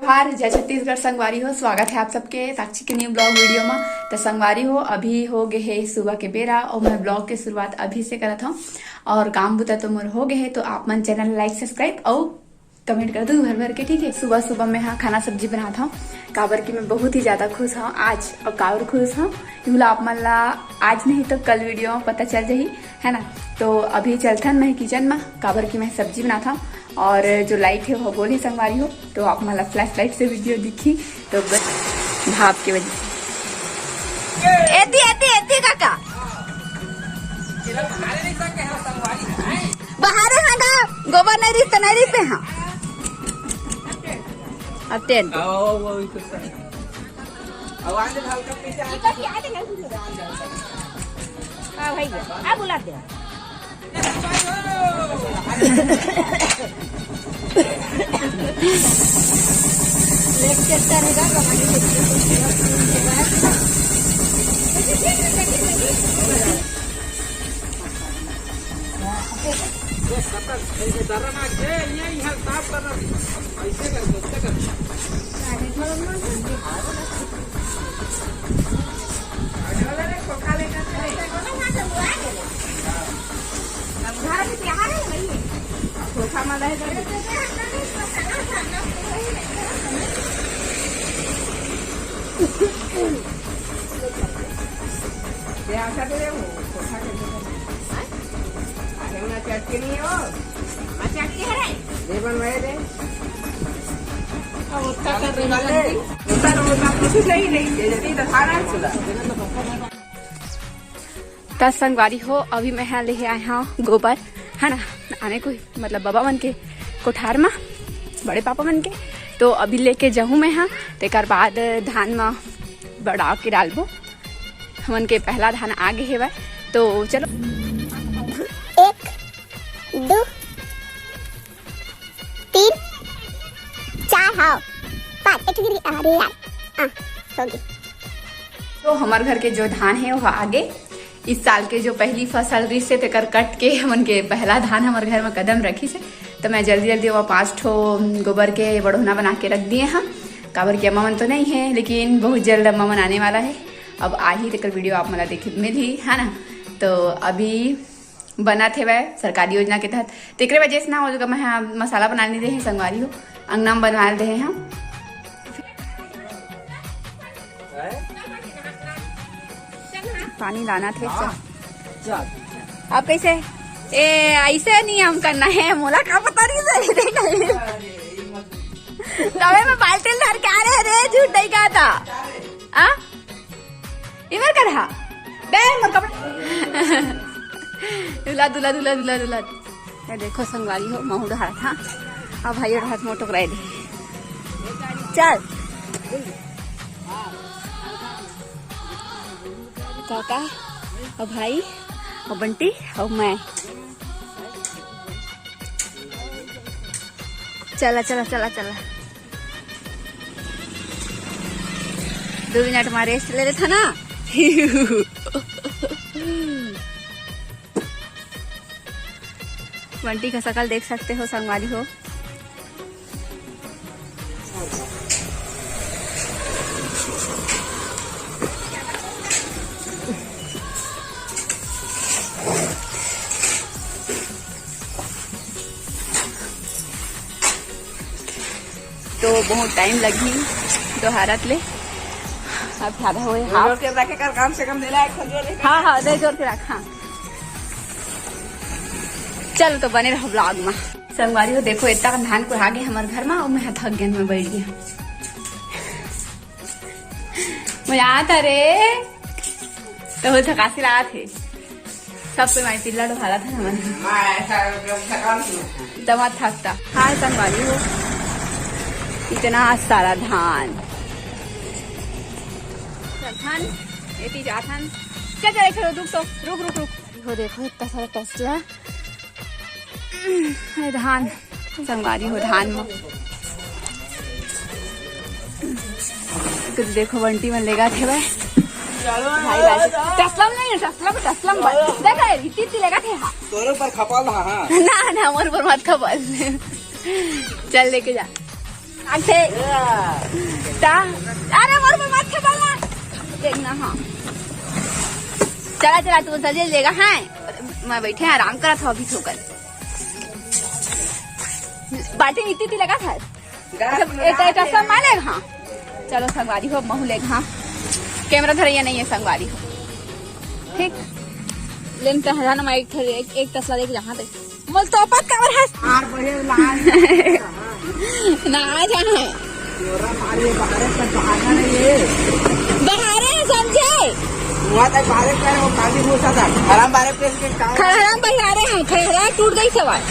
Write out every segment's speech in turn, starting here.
हार जय छत्तीसगढ़ संगवारी हो। स्वागत है आप सबके साक्षी के न्यू ब्लॉग वीडियो में। तो संगवारी हो अभी हो गए है सुबह के बेरा और मैं ब्लॉग के शुरुआत अभी से करत हूँ और काम बुता तो मोर हो गए है। तो आप मन चैनल लाइक सब्सक्राइब और कमेंट कर दो भर भर के, ठीक है। सुबह सुबह मैं हाँ खाना सब्जी बनाता हूँ काबर की मैं बहुत ही ज्यादा खुश हूँ आज। और काबर खुश हूँ यूला आप मन ला आज नहीं तो कल वीडियो में पता चल जाही है ना। तो अभी चलता मैं किचन में काबर की मैं सब्जी बनाता हूँ और जो लाइट है वो गोली संगवारी हो तो आप मला फ्लैश लाइट से वीडियो दिखी तो बस भाप की वजह से एती एती एती काका बाहर है ना गोबर नहीं रिश्ता नहीं रिश्ते हाँ अत्यंत भाई आप बुलाते हैं लेक्चर करेगा संगवारी हो अभी मैं यहाँ ले आए हाँ गोबर है ना आने को मतलब बाबा मन के कोठार में बड़े पापा मन के। तो अभी लेके जाऊँ मैं हाँ तेकर बाद धान में बड़ा के डालबो हमन के पहला धान आगे है। तो चलो 1 2 3 4 हाँ 5 अरे यार तो हमारे घर के जो धान है वो आगे इस साल के जो पहली फसल रही से तेकर कट के हमन के पहला धान हमारे घर में कदम रखी से। तो मैं जल्दी जल्दी वो 5 ठो गोबर के बड़ोना बना के रख दिए हाँ काबर की अम्मा मन तो नहीं है लेकिन बहुत जल्द अम्मा मन आने वाला है। अब आ ही तेकर वीडियो आप मला देखे मिल ही है ना। तो अभी बना थे वह सरकारी योजना के तहत तेकरे वजह से ना हो जो मैं मसाला बनाने दे संगवारी हो अंगना में बनवा दे हैं हम पानी लाना थे। आप कैसे ऐसे नहीं हम करना है मोला का पता नहीं सही तवे में बाल्टी धर के आ रहे रे झूठ नहीं कहा था आ इधर कर हा बे मोर कपड़ा दुला दुला दुला दुला दुला ये देखो संगवारी हो महू ढाड़ा था अब भाई हाथ में टकराए दे चल काका और भाई और बंटी और मैं चला चला चला चला 2 मिनट में रेस्ट ले लेता ना बंटी का शकल देख सकते हो संगवारी हो। तो बहुत टाइम लगी दोहारत ले अब ज्यादा हुए जोर के रखे कर कम से कम दे हाँ हाँ दे जोर के रख हाँ चल तो बने रहो ब्लॉग में संगवारी हो। देखो इतना धान को आगे हमारे घर में और मैं थक गया में बैठ गया मैं आता रे तो थकासी लगा थे सब पे माई पिल्ला ढाला था हमारे दमा थकता हाँ संगवारी हो इतना सारा धान धान एती जा धान क्या करे खड़ो रुक तो रुक रुक रुक हो देखो इतना सारा टसला धान संगवारी हो धान में कुछ देखो बंटी में लेगा थे भाई टसलम नहीं टसलम देखा इतनी लेगा थे तोरे पर खपाल हां ना मोर पर मत खपाल चल लेके जा आगे अरे मोर पे मत खेलना देखना। हाँ चला चला तू सजे लेगा। हाँ मैं बैठे आराम करा था अभी सोकर बाल्टी इतनी लगा था सब मानेगा। हाँ चलो संगवारी हो महू लेगा। हाँ कैमरा धरैया नहीं है संगवारी हो ठीक लेन टहरा ना मैं एक तसला देख जहाँ तक मल तो पक कवर है ना जाना बहारे समझे खड़हरा बहारे हैं खड़हरा टूट गई सवाल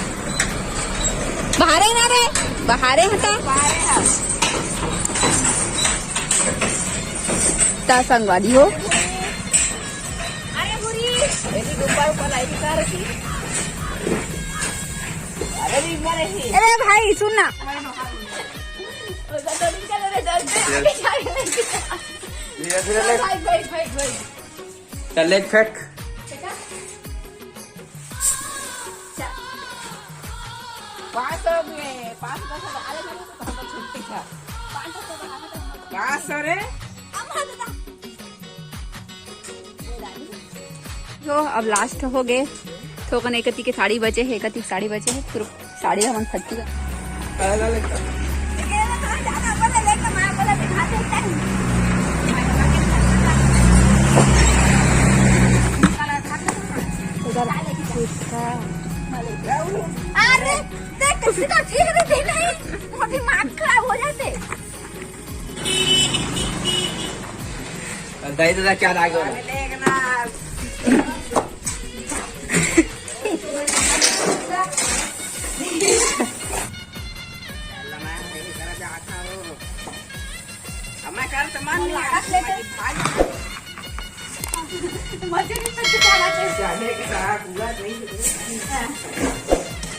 बहारे ना रे बहारे हटा ता संगवारी हो। अरे भाई सुनना चल फेंक तो अब लास्ट हो गए थोकन एकती के साड़ी बचे है एकती साड़ी बचे है फिर साड़ी हम फटती है। अरे देख किसी का ठीक नहीं दिमाग खराब हो जाते दही दादा क्या आगे मजे नहीं